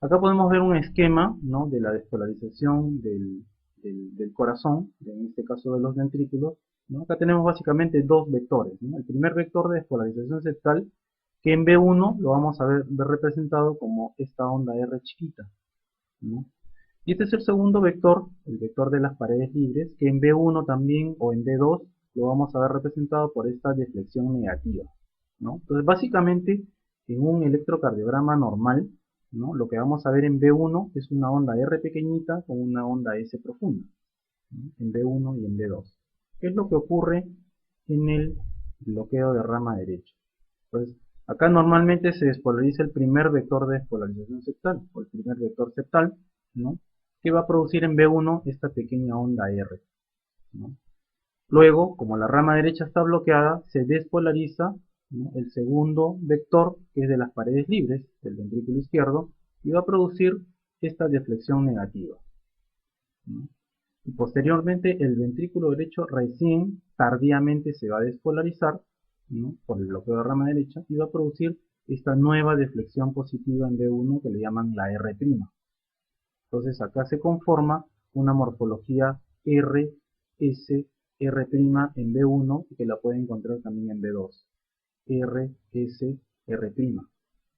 Acá podemos ver un esquema, ¿no?, de la despolarización del corazón, en este caso de los ventrículos, ¿no? Acá tenemos básicamente dos vectores, ¿no? El primer vector de despolarización septal, que en B1 lo vamos a ver representado como esta onda R chiquita, ¿no? Y este es el segundo vector, el vector de las paredes libres, que en B1 también o en B2 lo vamos a ver representado por esta deflexión negativa, ¿no? Entonces básicamente en un electrocardiograma normal, ¿no?, lo que vamos a ver en B1 es una onda R pequeñita con una onda S profunda, ¿no?, en B1 y en B2. ¿Qué es lo que ocurre en el bloqueo de rama derecha? Pues acá normalmente se despolariza el primer vector de despolarización septal, o el primer vector septal, ¿no?, que va a producir en B1 esta pequeña onda R, ¿no? Luego, como la rama derecha está bloqueada, se despolariza, ¿no?, el segundo vector, que es de las paredes libres del ventrículo izquierdo, y va a producir esta deflexión negativa, ¿no? Y posteriormente el ventrículo derecho recién tardíamente se va a despolarizar, ¿no?, por el bloqueo de rama derecha, y va a producir esta nueva deflexión positiva en B1 que le llaman la R'. Entonces acá se conforma una morfología R, S, R' en B1 y que la pueden encontrar también en B2. R, S, R',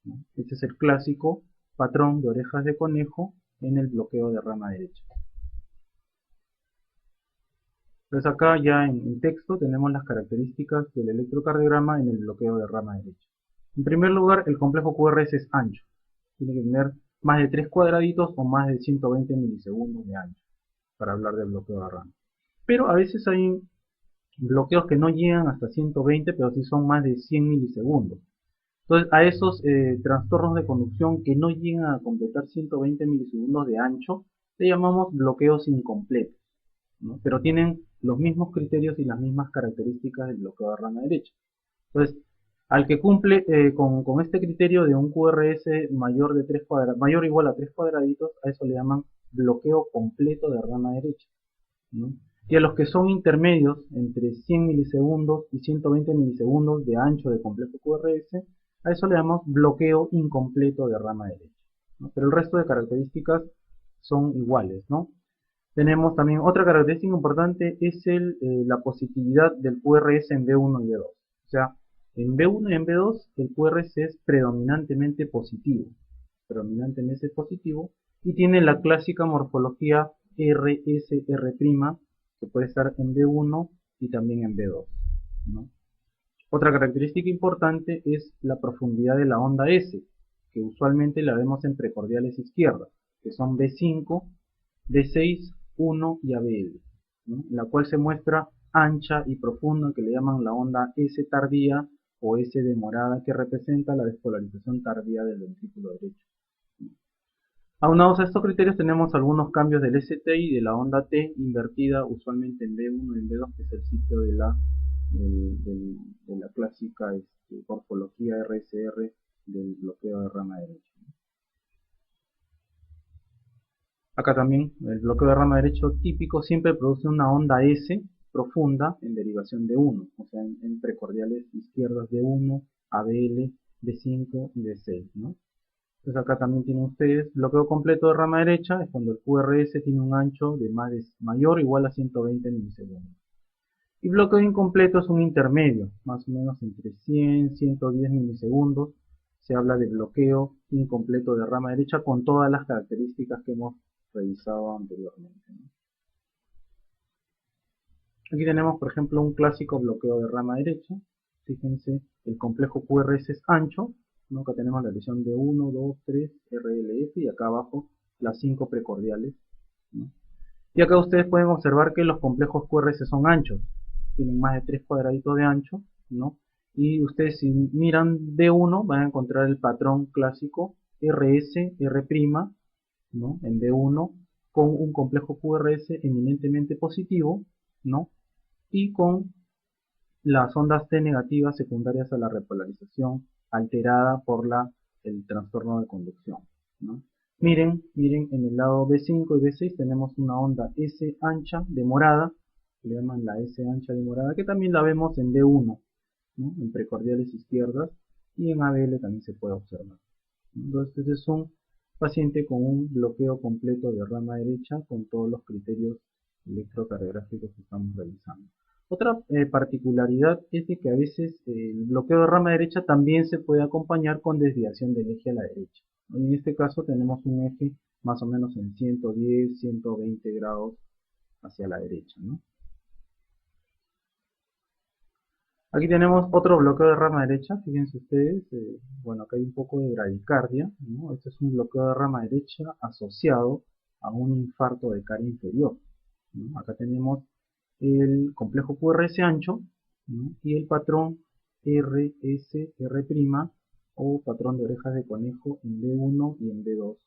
¿no? Este es el clásico patrón de orejas de conejo en el bloqueo de rama derecha. Entonces acá ya en texto tenemos las características del electrocardiograma en el bloqueo de rama derecha. En primer lugar, el complejo QRS es ancho. Tiene que tener más de 3 cuadraditos o más de 120 milisegundos de ancho para hablar del bloqueo de rama. Pero a veces hay bloqueos que no llegan hasta 120, pero sí son más de 100 milisegundos. Entonces a esos trastornos de conducción que no llegan a completar 120 milisegundos de ancho, le llamamos bloqueos incompletos, ¿no?, pero tienen los mismos criterios y las mismas características del bloqueo de rama derecha. Entonces, al que cumple con este criterio de un QRS mayor o igual a 3 cuadraditos, a eso le llaman bloqueo completo de rama derecha, ¿no? Y a los que son intermedios, entre 100 milisegundos y 120 milisegundos de ancho de complejo QRS, a eso le llamamos bloqueo incompleto de rama derecha, ¿no? Pero el resto de características son iguales, ¿no? Tenemos también otra característica importante, es la positividad del QRS en B1 y B2. O sea, en B1 y en B2 el QRS es predominantemente positivo, y tiene la clásica morfología RSR', que puede estar en B1 y también en B2, ¿no? Otra característica importante es la profundidad de la onda S, que usualmente la vemos en precordiales izquierdas, que son B5, D6, 1 y ABL, ¿no?, la cual se muestra ancha y profunda, que le llaman la onda S tardía o S demorada, que representa la despolarización tardía del ventrículo derecho. Aunados a estos criterios tenemos algunos cambios del ST y de la onda T invertida usualmente en B1 y en B2, que es el sitio de la clásica morfología RSR del bloqueo de rama derecha. Acá también el bloqueo de rama derecho típico siempre produce una onda S profunda en derivación de 1, o sea, en precordiales izquierdas de 1, ABL, D5 y D6, ¿no? Entonces acá también tienen ustedes bloqueo completo de rama derecha, es cuando el QRS tiene un ancho de mayor o igual a 120 milisegundos. Y bloqueo incompleto es un intermedio, más o menos entre 100 y 110 milisegundos. Se habla de bloqueo incompleto de rama derecha con todas las características que hemos revisado anteriormente, ¿no? Aquí tenemos, por ejemplo, un clásico bloqueo de rama derecha. Fíjense, el complejo QRS es ancho, ¿no? Acá tenemos la lesión de 1, 2, 3, RLF y acá abajo las 5 precordiales, ¿no? Y acá ustedes pueden observar que los complejos QRS son anchos, tienen más de 3 cuadraditos de ancho, ¿no? Y ustedes, si miran D1 van a encontrar el patrón clásico RS, R', ¿no?, en D1 con un complejo QRS eminentemente positivo, ¿no?, y con las ondas T negativas secundarias a la repolarización alterada por el trastorno de conducción, ¿no? Miren en el lado B5 y B6 tenemos una onda S ancha demorada, que le llaman la S ancha demorada, que también la vemos en D1, ¿no?, en precordiales izquierdas, y en ABL también se puede observar. Entonces es un paciente con un bloqueo completo de rama derecha con todos los criterios electrocardiográficos que estamos realizando. Otra particularidad es de que a veces el bloqueo de rama derecha también se puede acompañar con desviación del eje a la derecha. En este caso tenemos un eje más o menos en 110, 120 grados hacia la derecha, ¿no? Aquí tenemos otro bloqueo de rama derecha, fíjense ustedes, bueno, acá hay un poco de bradicardia, ¿no? Este es un bloqueo de rama derecha asociado a un infarto de cara inferior, ¿no? Acá tenemos el complejo QRS ancho, ¿no? Y el patrón RSR' o patrón de orejas de conejo en D1 y en D2,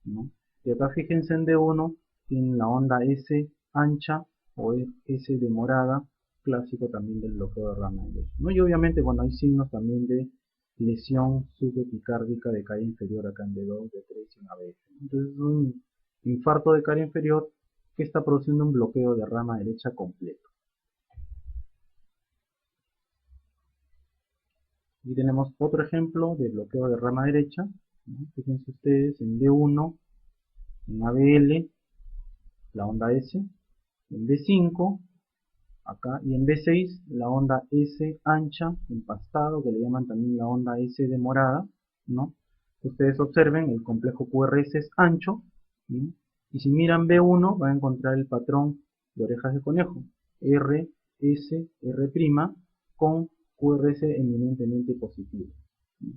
¿no? Y acá fíjense en D1 tiene la onda S ancha o S de morada, clásico también del bloqueo de rama derecha, ¿no? Y obviamente, bueno, hay signos también de lesión subepicárdica de cara inferior acá en D2, D3 y en ABF. Entonces es un infarto de cara inferior que está produciendo un bloqueo de rama derecha completo. Aquí tenemos otro ejemplo de bloqueo de rama derecha, ¿no? Fíjense ustedes en D1, en ABL, la onda S, en D5, acá, y en B6 la onda S ancha, empastado, que le llaman también la onda S de morada, ¿no? Ustedes observen, el complejo QRS es ancho, ¿no? Y si miran B1 van a encontrar el patrón de orejas de conejo, R, S, R' con QRS eminentemente positivo, ¿no?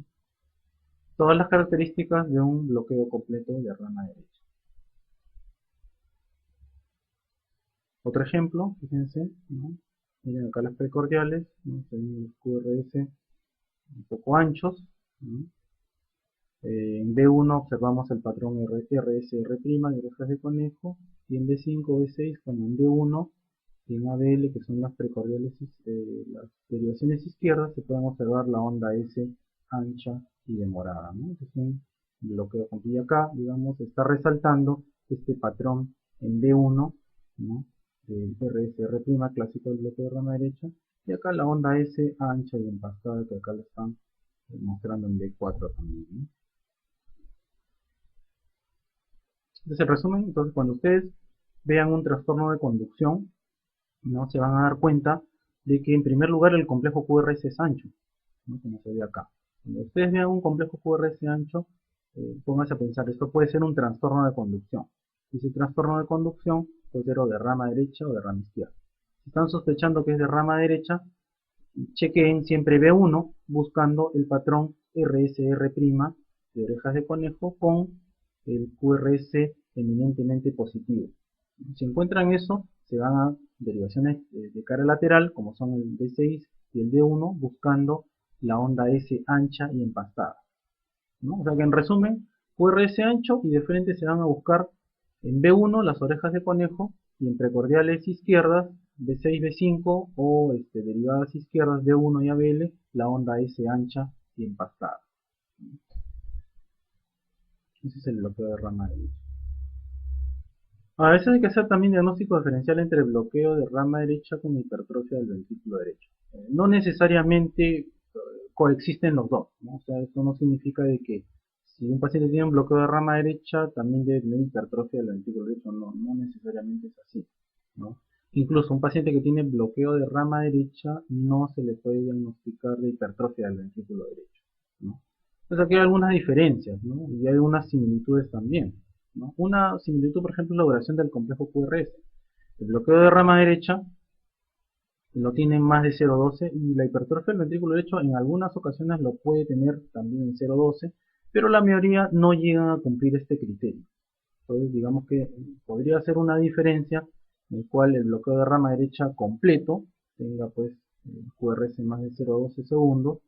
Todas las características de un bloqueo completo de rama derecha. Otro ejemplo, fíjense, ¿no? Miren acá las precordiales, ¿no? Tenemos los QRS un poco anchos, ¿no? En B1 observamos el patrón RSR' de orejas de conejo, y en B5, B6, como en D1 y en ABL, que son las precordiales, las derivaciones izquierdas, se pueden observar la onda S ancha y demorada, ¿no? Este es un bloqueo completo. Y acá, digamos, está resaltando este patrón en B1, ¿no? Del RSR' clásico del bloqueo de rama derecha, y acá la onda S ancha y empastada, que acá lo están mostrando en B4 también, ¿no? Entonces, en resumen, entonces cuando ustedes vean un trastorno de conducción, ¿no? Se van a dar cuenta de que en primer lugar el complejo QRS es ancho, ¿no? Como se ve acá. Cuando ustedes vean un complejo QRS ancho, pónganse a pensar, esto puede ser un trastorno de conducción. Y ese trastorno de conducción puede ser o de rama derecha o de rama izquierda. Si están sospechando que es de rama derecha, chequeen siempre B1 buscando el patrón RSR' de orejas de conejo con el QRS eminentemente positivo. Si encuentran eso, se van a derivaciones de cara lateral, como son el D6 y el D1, buscando la onda S ancha y empastada, ¿no? O sea que en resumen, QRS ancho, y de frente se van a buscar en B1 las orejas de conejo, y en precordiales izquierdas, B6, B5 o derivadas izquierdas D1 y ABL, la onda S ancha y empastada. Ese es el bloqueo de rama derecha. A veces hay que hacer también diagnóstico diferencial entre bloqueo de rama derecha con hipertrofia del ventrículo derecho. No necesariamente coexisten los dos, ¿no? O sea, eso no significa de que si un paciente tiene un bloqueo de rama derecha, también debe tener hipertrofia del ventrículo derecho. No, no necesariamente es así, ¿no? Incluso un paciente que tiene bloqueo de rama derecha no se le puede diagnosticar de hipertrofia del ventrículo derecho, ¿no? Entonces aquí hay algunas diferencias, ¿no? Y hay algunas similitudes también, ¿no? Una similitud, por ejemplo, es la duración del complejo QRS. El bloqueo de rama derecha lo tiene más de 0,12, y la hipertrofia del ventrículo derecho en algunas ocasiones lo puede tener también en 0,12, pero la mayoría no llegan a cumplir este criterio. Entonces digamos que podría ser una diferencia en el cual el bloqueo de rama derecha completo tenga pues QRS más de 0,12 segundos,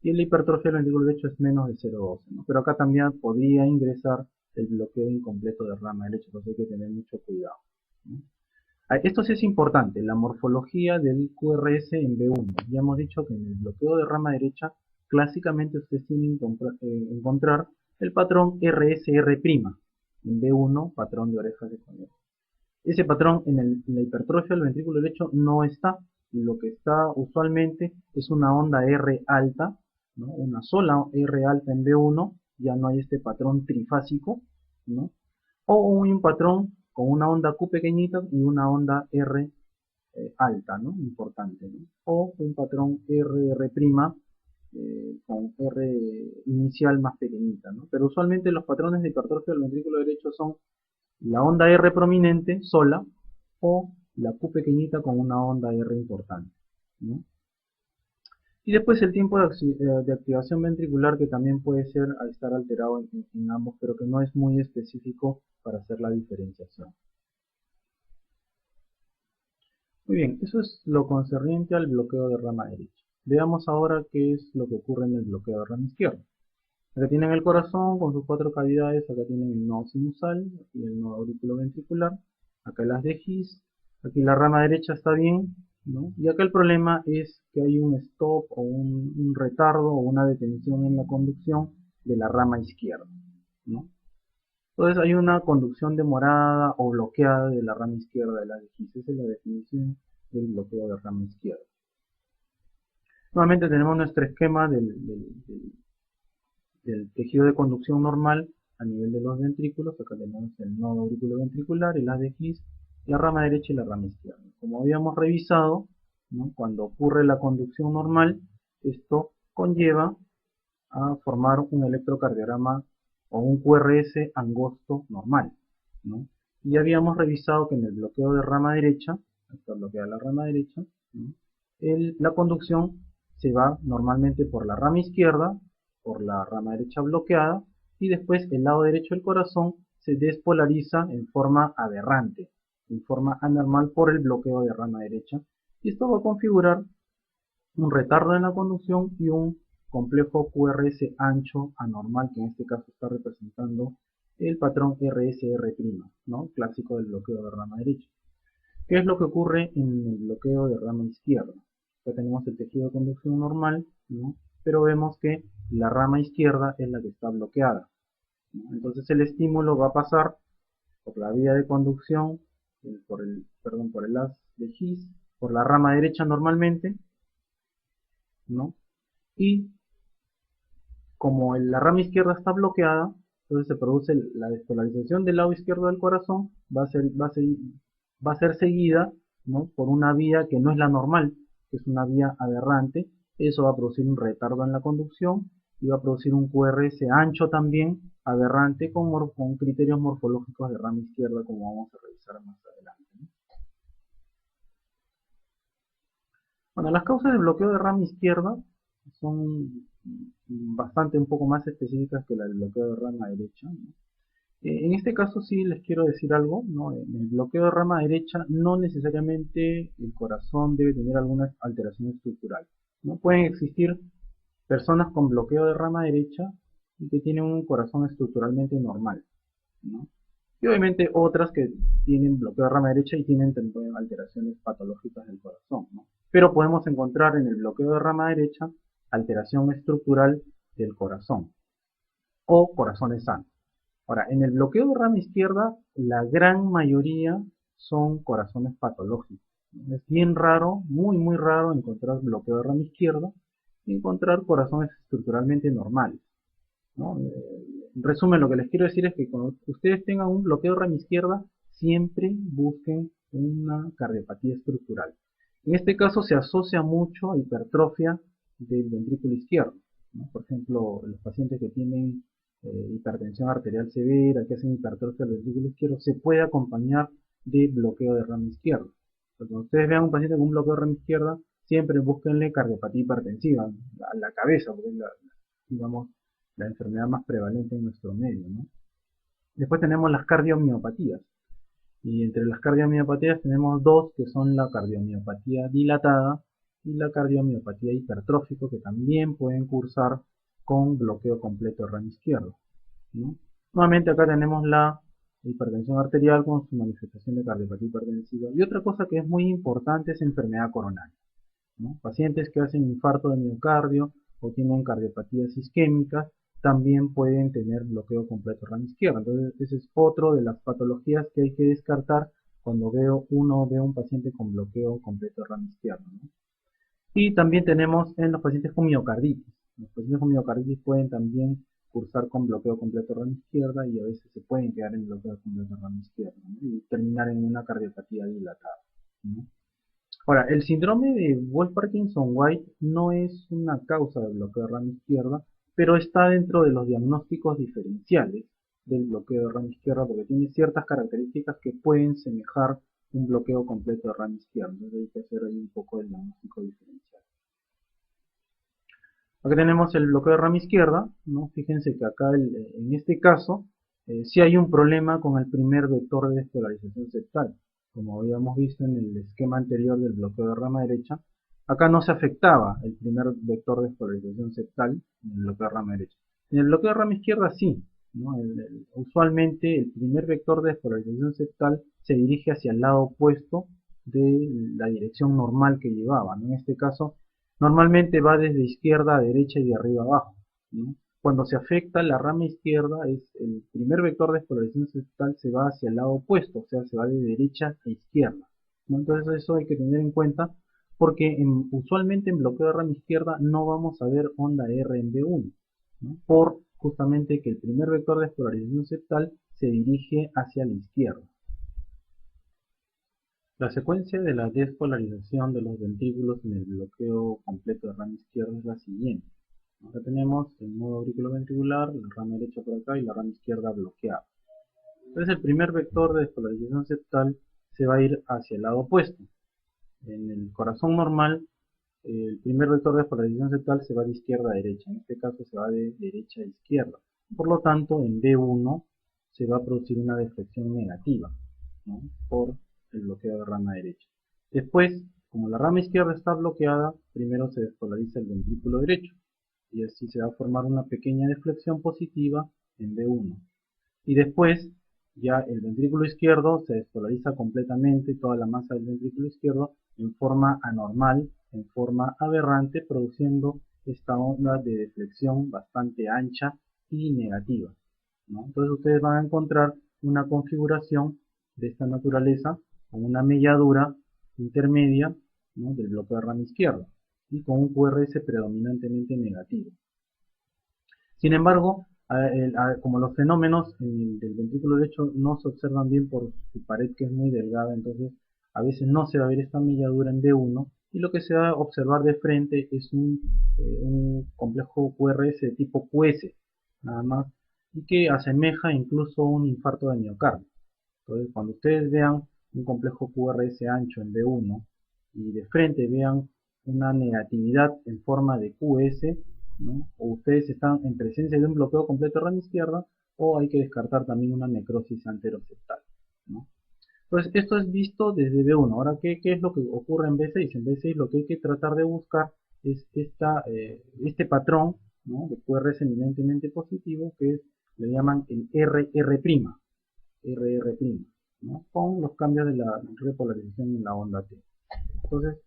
y la hipertrofia del ventrículo derecho es menos de 0,12, ¿no? Pero acá también podría ingresar el bloqueo incompleto de rama derecha, entonces hay que tener mucho cuidado, ¿no? Esto sí es importante, la morfología del QRS en B1. Ya hemos dicho que en el bloqueo de rama derecha, clásicamente ustedes tienen que encontrar el patrón RSR', en B1, patrón de orejas de conejo. Ese patrón en la hipertrofia del ventrículo derecho no está, y lo que está usualmente es una onda R alta, ¿no? Una sola R alta en B1 ya no hay este patrón trifásico, ¿no? O un patrón con una onda Q pequeñita y una onda R alta, ¿no? Importante, ¿no? O un patrón R con R inicial más pequeñita, ¿no? Pero usualmente los patrones de hipertrofia del ventrículo derecho son la onda R prominente sola o la Q pequeñita con una onda R importante, ¿no? Y después el tiempo de activación ventricular, que también puede ser al estar alterado en ambos, pero que no es muy específico para hacer la diferenciación. Muy bien, eso es lo concerniente al bloqueo de rama derecha. Veamos ahora qué es lo que ocurre en el bloqueo de rama izquierda. Acá tienen el corazón con sus 4 cavidades, acá tienen el nodo sinusal, aquí el nodo auriculoventricular, acá las de His, aquí la rama derecha está bien, ¿no? Y acá el problema es que hay un stop o un retardo o una detención en la conducción de la rama izquierda, ¿no? Entonces hay una conducción demorada o bloqueada de la rama izquierda de la de His. Esa es la definición del bloqueo de rama izquierda. Nuevamente tenemos nuestro esquema del tejido de conducción normal a nivel de los ventrículos. Acá tenemos el nodo auriculoventricular, el haz de His, la rama derecha y la rama izquierda. Como habíamos revisado, ¿no? Cuando ocurre la conducción normal, esto conlleva a formar un electrocardiograma o un QRS angosto normal, ¿no? Y habíamos revisado que en el bloqueo de rama derecha, está bloqueada la rama derecha, ¿no? La conducción se va normalmente por la rama izquierda, por la rama derecha bloqueada, y después el lado derecho del corazón se despolariza en forma aberrante, en forma anormal por el bloqueo de rama derecha, y esto va a configurar un retardo en la conducción y un complejo QRS ancho anormal, que en este caso está representando el patrón RSR', ¿no? Clásico del bloqueo de rama derecha. ¿Qué es lo que ocurre en el bloqueo de rama izquierda? Acá tenemos el tejido de conducción normal, ¿no? Pero vemos que la rama izquierda es la que está bloqueada, ¿no? Entonces el estímulo va a pasar por la vía de conducción, por el haz de His, por la rama derecha normalmente, ¿no? Y como la rama izquierda está bloqueada, entonces se produce la despolarización del lado izquierdo del corazón, va a ser seguida, ¿no? Por una vía que no es la normal, que es una vía aberrante. Eso va a producir un retardo en la conducción y va a producir un QRS ancho también, aberrante, con criterios morfológicos de rama izquierda, como vamos a revisar más adelante, ¿no? Bueno, las causas de bloqueo de rama izquierda son bastante un poco más específicas que la del bloqueo de rama derecha, ¿no? En este caso sí les quiero decir algo, ¿no? En el bloqueo de rama derecha no necesariamente el corazón debe tener alguna alteración estructural, ¿no? Pueden existir personas con bloqueo de rama derecha y que tienen un corazón estructuralmente normal, ¿no? Y obviamente otras que tienen bloqueo de rama derecha y tienen también alteraciones patológicas del corazón, ¿no? Pero podemos encontrar en el bloqueo de rama derecha alteración estructural del corazón o corazones sanos. Ahora, en el bloqueo de rama izquierda, la gran mayoría son corazones patológicos, ¿no? Es bien raro, muy muy raro encontrar bloqueo de rama izquierda y encontrar corazones estructuralmente normales, ¿no? En resumen, lo que les quiero decir es que cuando ustedes tengan un bloqueo de rama izquierda, siempre busquen una cardiopatía estructural. En este caso se asocia mucho a hipertrofia del ventrículo izquierdo, ¿no? Por ejemplo, los pacientes que tienen hipertensión arterial severa, que hacen hipertrofia del ventrículo izquierdo, se puede acompañar de bloqueo de rama izquierda. Entonces, cuando ustedes vean un paciente con un bloqueo de rama izquierda, siempre búsquenle cardiopatía hipertensiva a la cabeza, porque es digamos, la enfermedad más prevalente en nuestro medio, ¿no? Después tenemos las cardiomiopatías. Y entre las cardiomiopatías tenemos dos, que son la cardiomiopatía dilatada y la cardiomiopatía hipertrófica, que también pueden cursar con bloqueo completo de rama izquierda, ¿no? Nuevamente acá tenemos la hipertensión arterial con su manifestación de cardiopatía hipertensiva. Y otra cosa que es muy importante es enfermedad coronaria, ¿no? Pacientes que hacen infarto de miocardio o tienen cardiopatías isquémicas también pueden tener bloqueo completo de rama izquierda. Entonces, ese es otro de las patologías que hay que descartar cuando uno ve a un paciente con bloqueo completo de rama izquierda, ¿no? Y también tenemos en los pacientes con miocarditis. Los pacientes con miocarditis pueden también cursar con bloqueo completo de rama izquierda y a veces se pueden quedar en bloqueo completo de rama izquierda, ¿no? Y terminar en una cardiopatía dilatada, ¿no? Ahora, el síndrome de Wolff-Parkinson-White no es una causa de bloqueo de rama izquierda, pero está dentro de los diagnósticos diferenciales del bloqueo de rama izquierda porque tiene ciertas características que pueden semejar un bloqueo completo de rama izquierda. Entonces hay que hacer ahí un poco el diagnóstico diferencial. Acá tenemos el bloqueo de rama izquierda, ¿no? Fíjense que acá en este caso sí hay un problema con el primer vector de despolarización septal. Como habíamos visto en el esquema anterior del bloqueo de rama derecha, acá no se afectaba el primer vector de despolarización septal en el bloqueo de rama derecha. En el bloqueo de rama izquierda sí, ¿no? Usualmente el primer vector de despolarización septal se dirige hacia el lado opuesto de la dirección normal que llevaba, ¿no? En este caso normalmente va desde izquierda a derecha y de arriba a abajo, ¿no? Cuando se afecta la rama izquierda, el primer vector de despolarización septal se va hacia el lado opuesto, o sea, se va de derecha a izquierda, ¿no? Entonces eso hay que tener en cuenta porque usualmente en bloqueo de rama izquierda no vamos a ver onda R en B1, ¿no? Por justamente que el primer vector de despolarización septal se dirige hacia la izquierda. La secuencia de la despolarización de los ventrículos en el bloqueo completo de rama izquierda es la siguiente. Acá tenemos el nodo auriculoventricular, la rama derecha por acá y la rama izquierda bloqueada. Entonces el primer vector de despolarización septal se va a ir hacia el lado opuesto. En el corazón normal, el primer vector de despolarización septal se va de izquierda a derecha. En este caso se va de derecha a izquierda. Por lo tanto, en B1 se va a producir una deflexión negativa, ¿no? Por el bloqueo de rama derecha. Después, como la rama izquierda está bloqueada, primero se despolariza el ventrículo derecho y así se va a formar una pequeña deflexión positiva en B1. Y después, ya el ventrículo izquierdo se despolariza completamente, toda la masa del ventrículo izquierdo, en forma anormal, en forma aberrante, produciendo esta onda de deflexión bastante ancha y negativa, ¿no? Entonces ustedes van a encontrar una configuración de esta naturaleza con una melladura intermedia, ¿no?, del bloqueo de rama izquierda y con un QRS predominantemente negativo. Sin embargo, como los fenómenos del ventrículo derecho no se observan bien por su pared que es muy delgada, entonces a veces no se va a ver esta melladura en B1 y lo que se va a observar de frente es un complejo QRS de tipo QS, nada más, y que asemeja incluso un infarto de miocardio. Entonces, cuando ustedes vean un complejo QRS ancho en B1 y de frente vean una negatividad en forma de QS, ¿no?, o ustedes están en presencia de un bloqueo completo de rama izquierda, o hay que descartar también una necrosis anteroseptal, ¿no? Entonces, esto es visto desde B1. Ahora, ¿qué es lo que ocurre en B6? En B6 lo que hay que tratar de buscar es este patrón, ¿no?, de QRS eminentemente positivo, que le llaman el RR', ¿no?, con los cambios de la repolarización en la onda T. Entonces,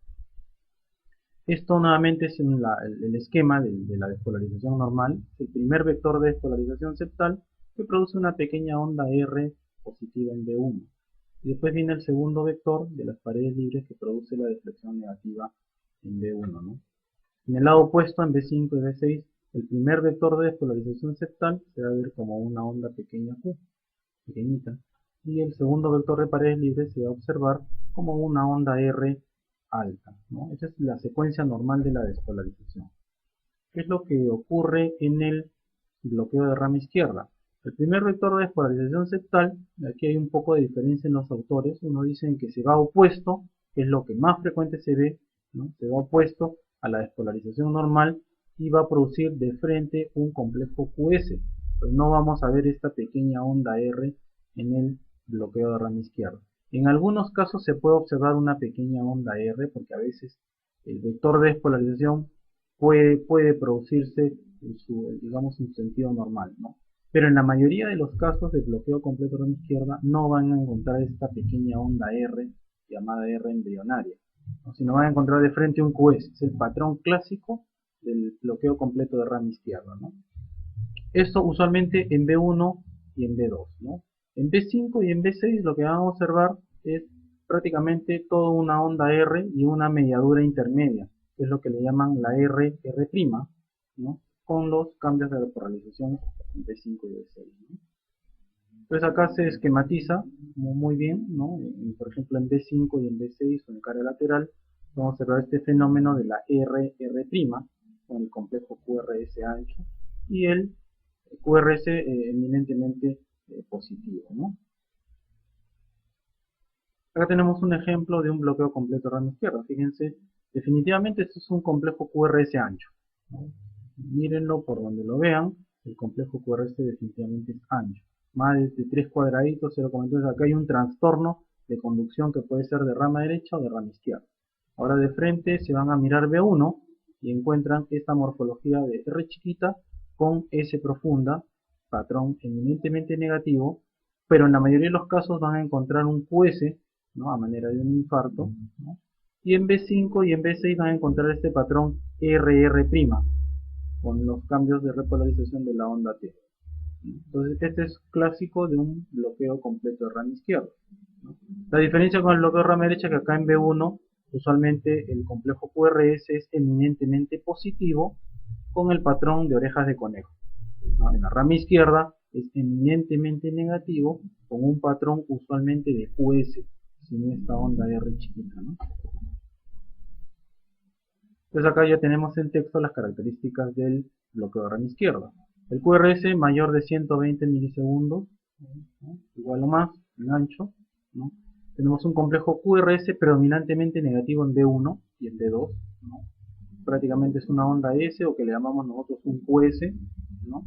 esto nuevamente es el esquema de la despolarización normal. El primer vector de despolarización septal que produce una pequeña onda R positiva en B1. Y después viene el segundo vector de las paredes libres que produce la deflexión negativa en B1, ¿no? En el lado opuesto, en B5 y B6, el primer vector de despolarización septal se va a ver como una onda pequeña Q, pequeñita. Y el segundo vector de paredes libres se va a observar como una onda R alta, ¿no? Esa es la secuencia normal de la despolarización. ¿Qué es lo que ocurre en el bloqueo de rama izquierda? El primer vector de despolarización septal, aquí hay un poco de diferencia en los autores. Uno dice que se va opuesto, que es lo que más frecuente se ve, ¿no? Se va opuesto a la despolarización normal y va a producir de frente un complejo QS. Pues no vamos a ver esta pequeña onda R en el bloqueo de rama izquierda. En algunos casos se puede observar una pequeña onda R porque a veces el vector de despolarización puede producirse en su, digamos, en sentido normal, ¿no? Pero en la mayoría de los casos de bloqueo completo de rama izquierda no van a encontrar esta pequeña onda R llamada R embrionaria, ¿no?, sino van a encontrar de frente un QS. Es el patrón clásico del bloqueo completo de rama izquierda, ¿no? Esto usualmente en B1 y en B2, ¿no? En B5 y en B6 lo que vamos a observar es prácticamente toda una onda R y una mediadura intermedia, que es lo que le llaman la R', ¿no? con los cambios de polarización en B5 y B6, ¿no? Entonces acá se esquematiza muy bien, ¿no? Por ejemplo en B5 y en B6 o en cara lateral vamos a observar este fenómeno de la RR' con el complejo QRS ancho y el QRS eminentemente positivo, ¿no? Acá tenemos un ejemplo de un bloqueo completo de rama izquierda. Fíjense, definitivamente esto es un complejo QRS ancho, ¿no? Mírenlo por donde lo vean, el complejo QRS definitivamente es ancho. Más de 3 cuadraditos, 0,2. Acá hay un trastorno de conducción que puede ser de rama derecha o de rama izquierda. Ahora de frente se van a mirar B1 y encuentran esta morfología de R chiquita con S profunda, patrón eminentemente negativo, pero en la mayoría de los casos van a encontrar un QS, ¿no? A manera de un infarto, ¿no? Y en B5 y en B6 van a encontrar este patrón RR', con los cambios de repolarización de la onda T. Entonces este es clásico de un bloqueo completo de rama izquierda, ¿no? La diferencia con el bloqueo de rama derecha es que acá en B1 usualmente el complejo QRS es eminentemente positivo con el patrón de orejas de conejo, ¿no? En la rama izquierda es eminentemente negativo con un patrón usualmente de QS, sin esta onda R chiquita, ¿no? Entonces acá ya tenemos en texto las características del bloqueo de rama izquierda. El QRS mayor de 120 milisegundos, ¿no? Igual o más en ancho, ¿no? Tenemos un complejo QRS predominantemente negativo en B1 y en B2, ¿no? Prácticamente es una onda S o que le llamamos nosotros un QS, ¿no?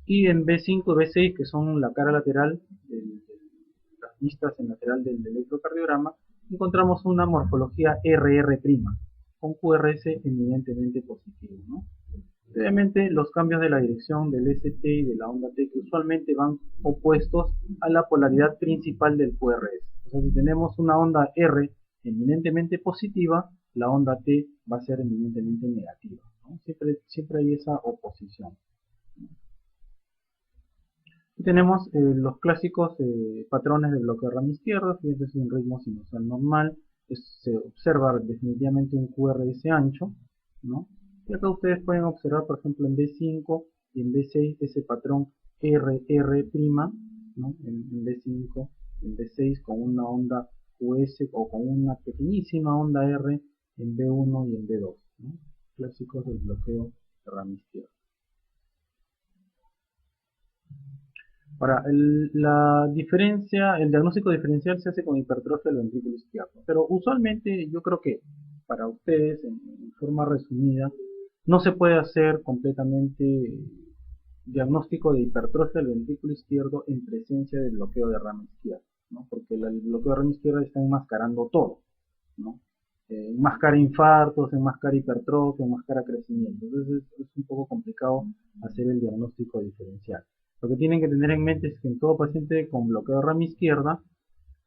Y en B5 y B6, que son la cara lateral, las vistas en lateral del electrocardiograma, encontramos una morfología RR', con QRS eminentemente positivo, ¿no? Obviamente los cambios de la dirección del ST y de la onda T que usualmente van opuestos a la polaridad principal del QRS. O sea, si tenemos una onda R eminentemente positiva, la onda T va a ser eminentemente negativa, ¿no? Siempre hay esa oposición. Y tenemos los clásicos patrones de bloqueo de rama izquierda. Fíjense, es un ritmo sinusal normal. Se observa definitivamente un QRS ancho, ¿no? Y acá ustedes pueden observar, por ejemplo, en B5 y en B6 ese patrón RR', ¿no? En B5, en B6 con una onda QS o con una pequeñísima onda R en B1 y en B2, ¿no? Clásicos del bloqueo de rama izquierda. Ahora, la diferencia, el diagnóstico diferencial se hace con hipertrofia del ventrículo izquierdo, pero usualmente yo creo que para ustedes, en forma resumida, no se puede hacer completamente diagnóstico de hipertrofia del ventrículo izquierdo en presencia del bloqueo de rama izquierda, ¿no? Porque el bloqueo de rama izquierda está enmascarando todo, ¿no? Enmascara infartos, enmascara hipertrofia, enmascara crecimiento. Entonces es un poco complicado hacer el diagnóstico diferencial. Lo que tienen que tener en mente es que en todo paciente con bloqueo de rama izquierda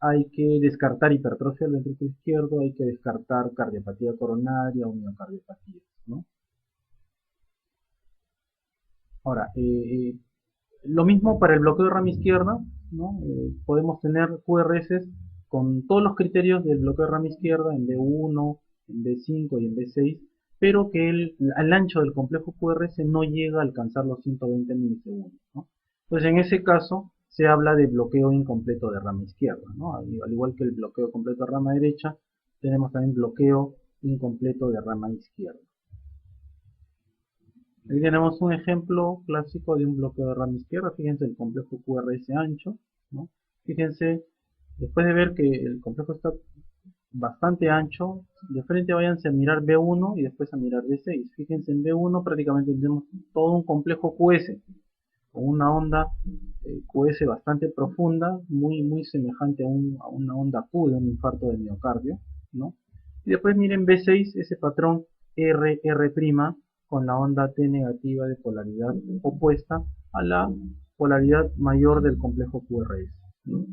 hay que descartar hipertrofia del ventrículo izquierdo, hay que descartar cardiopatía coronaria o miocardiopatía, ¿no? Ahora, lo mismo para el bloqueo de rama izquierda, ¿no? Podemos tener QRS con todos los criterios del bloqueo de rama izquierda en B1, en B5 y en B6, pero que el ancho del complejo QRS no llega a alcanzar los 120 milisegundos, ¿no? Entonces en ese caso se habla de bloqueo incompleto de rama izquierda, ¿no? Al igual que el bloqueo completo de rama derecha, tenemos también bloqueo incompleto de rama izquierda. Aquí tenemos un ejemplo clásico de un bloqueo de rama izquierda. Fíjense el complejo QRS ancho, ¿no? Fíjense, después de ver que el complejo está bastante ancho, de frente váyanse a mirar B1 y después a mirar B6. Fíjense en B1 prácticamente tenemos todo un complejo QS, con una onda QS bastante profunda, muy semejante a una onda Q de un infarto del miocardio, ¿no? Y después miren B6, ese patrón RR' con la onda T negativa de polaridad opuesta a la polaridad mayor del complejo QRS, ¿no?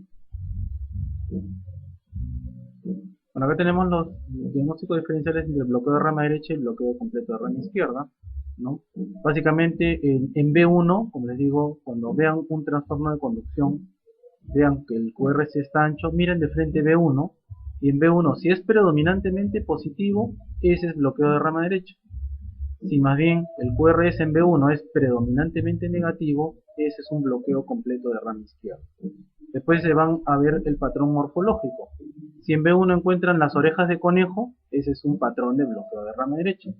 Bueno, acá tenemos los diagnósticos diferenciales entre el bloqueo de rama derecha y el bloqueo completo de rama izquierda, ¿no? Básicamente en B1, como les digo, cuando vean un trastorno de conducción, vean que el QRS está ancho, miren de frente B1, y en B1, si es predominantemente positivo, ese es bloqueo de rama derecha. Si más bien el QRS en B1 es predominantemente negativo, ese es un bloqueo completo de rama izquierda. Después se van a ver el patrón morfológico. Si en B1 encuentran las orejas de conejo, ese es un patrón de bloqueo de rama derecha.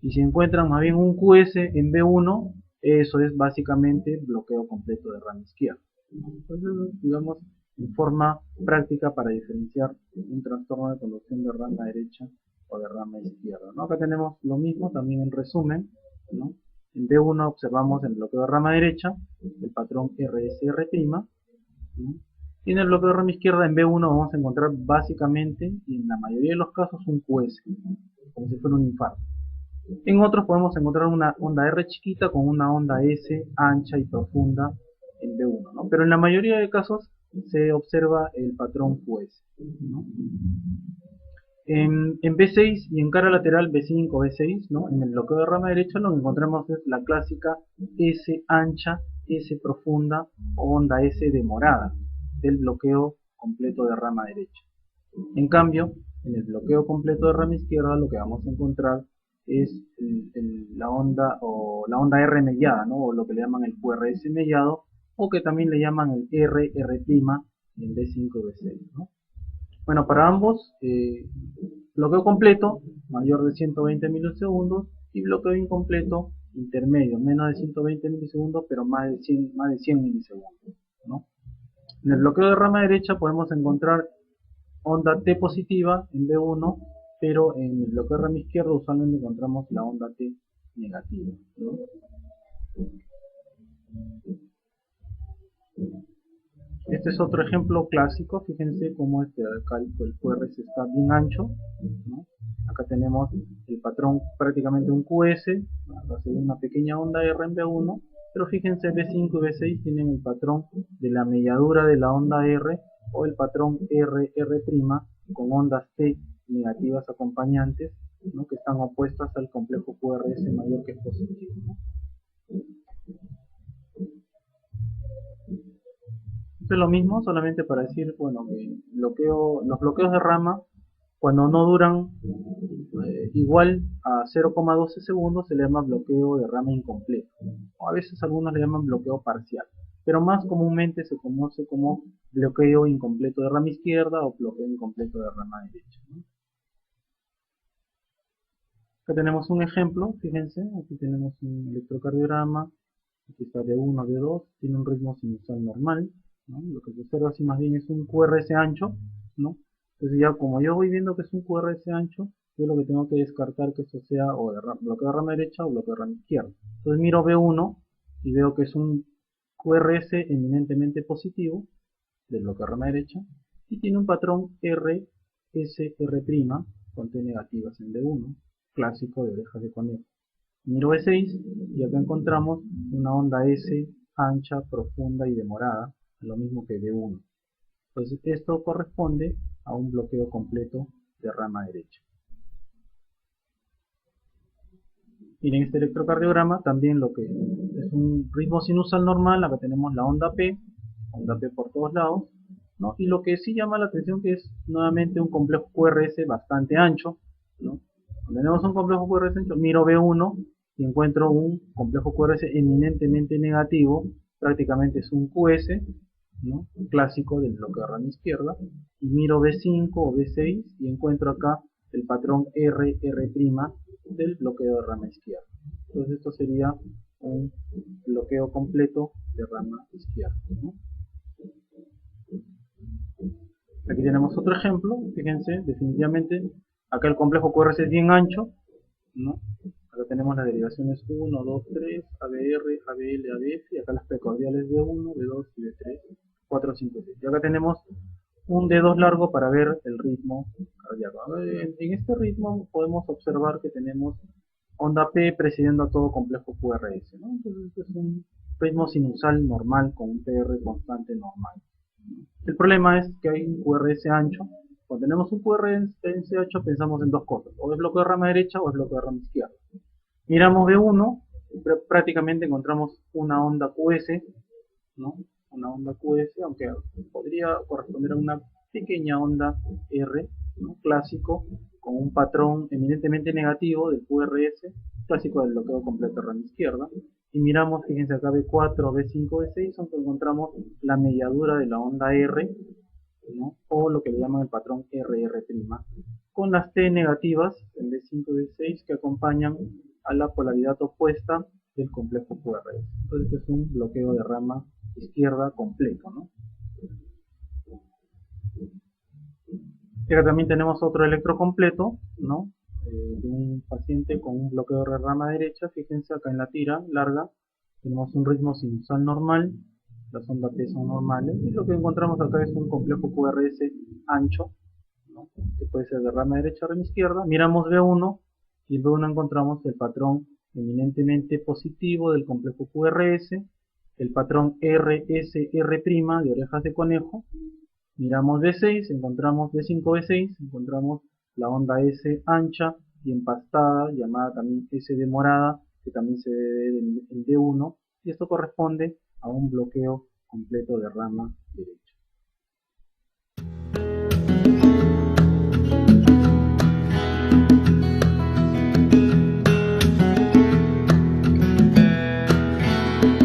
Y si encuentran más bien un QS en B1, eso es básicamente bloqueo completo de rama izquierda. Entonces, digamos, en forma práctica para diferenciar un trastorno de conducción de rama derecha o de rama izquierda, ¿no? Acá tenemos lo mismo también en resumen, ¿no? En B1 observamos el bloqueo de rama derecha, el patrón RSR', ¿no? Y en el bloqueo de rama izquierda en B1 vamos a encontrar básicamente, y en la mayoría de los casos, un QS, como si fuera un infarto. En otros podemos encontrar una onda R chiquita con una onda S ancha y profunda en B1, ¿no? Pero en la mayoría de casos se observa el patrón QS, ¿no? En B6 y en cara lateral B5, B6, ¿no? En el bloqueo de rama derecha lo que encontramos es la clásica S ancha, S profunda o onda S demorada del bloqueo completo de rama derecha. En cambio, en el bloqueo completo de rama izquierda lo que vamos a encontrar es la onda R mellada, ¿no? O lo que le llaman el QRS mellado, o que también le llaman el RR' en B5 y B6, ¿no? Bueno, para ambos, bloqueo completo, mayor de 120 milisegundos, y bloqueo incompleto, intermedio, menos de 120 milisegundos, pero más de 100 milisegundos, ¿no? En el bloqueo de rama derecha podemos encontrar onda T positiva en B1, pero en el bloqueo de rama izquierda usualmente encontramos la onda T negativa, ¿no? Este es otro ejemplo clásico, fíjense cómo acá el QRS está bien ancho, ¿no? Acá tenemos el patrón prácticamente un QS, va a ser una pequeña onda R en B1, pero fíjense B5 y B6 tienen el patrón de la melladura de la onda R o el patrón RR' con ondas T negativas acompañantes, ¿no? Que están opuestas al complejo QRS mayor que es positivo, ¿no? Esto es lo mismo, solamente para decir, bueno, que los bloqueos de rama, cuando no duran igual a 0,12 segundos, se le llama bloqueo de rama incompleto. O a veces algunos le llaman bloqueo parcial, pero más comúnmente se conoce como bloqueo incompleto de rama izquierda o bloqueo incompleto de rama derecha, ¿no? Acá tenemos un ejemplo, fíjense, aquí tenemos un electrocardiograma, aquí está D1, D2, tiene un ritmo sinusal normal, ¿no? Lo que se observa así más bien es un QRS ancho, ¿no? Entonces ya como yo voy viendo que es un QRS ancho, yo lo que tengo que descartar que esto sea o de bloqueo de rama derecha o bloqueo de rama izquierda. Entonces miro B1 y veo que es un QRS eminentemente positivo del bloqueo de rama derecha y tiene un patrón RSR' con T negativas en B1, clásico de orejas de conejo. Miro B6 y acá encontramos una onda S ancha, profunda y demorada, lo mismo que B1. Entonces esto corresponde a un bloqueo completo de rama derecha. Miren este electrocardiograma, también lo que es un ritmo sinusal normal, acá tenemos la onda P por todos lados, ¿no? Y lo que sí llama la atención que es nuevamente un complejo QRS bastante ancho, ¿no? Cuando tenemos un complejo QRS ancho, miro B1 y encuentro un complejo QRS eminentemente negativo, prácticamente es un QS, ¿no? Un clásico del bloqueo de rama izquierda, y miro B5 o B6 y encuentro acá el patrón RR' del bloqueo de rama izquierda. Entonces esto sería un bloqueo completo de rama izquierda, ¿no? Aquí tenemos otro ejemplo, fíjense, definitivamente, acá el complejo QRS es bien ancho, ¿no? Acá tenemos las derivaciones 1, 2, 3, ABR, ABL, ABF, y acá las precordiales B1, B2 y B3, 4, 5, 6. Y acá tenemos un D2 largo para ver el ritmo cardíaco. En este ritmo podemos observar que tenemos onda P presidiendo a todo complejo QRS, ¿no? Entonces este es un ritmo sinusal normal con un PR constante normal. El problema es que hay un QRS ancho. Cuando tenemos un QRS ancho pensamos en dos cosas, o es bloqueo de rama derecha o es bloqueo de rama izquierda. Miramos B1, prácticamente encontramos una onda QS, ¿no? Una onda QS, aunque podría corresponder a una pequeña onda R, ¿no? Clásico, con un patrón eminentemente negativo del QRS, clásico del bloqueo completo de rama izquierda. Y miramos, fíjense acá B4, B5, B6, donde encontramos la mediadura de la onda R, ¿no? O lo que le llaman el patrón RR', con las T negativas en B5 y B6 que acompañan a la polaridad opuesta del complejo QRS. Entonces este es un bloqueo de rama izquierda completo, ¿no? Y acá también tenemos otro electro completo, ¿no? De un paciente con un bloqueo de rama derecha. Fíjense acá en la tira larga tenemos un ritmo sinusal normal, las ondas T son normales, y lo que encontramos acá es un complejo QRS ancho, ¿no? Que puede ser de rama derecha o rama izquierda. Miramos B1 y en B1 encontramos el patrón eminentemente positivo del complejo QRS, el patrón RSR' de orejas de conejo. Miramos D6, encontramos D5, D6, encontramos la onda S ancha y empastada, llamada también S de morada, que también se ve en D1, y esto corresponde a un bloqueo completo de rama derecha.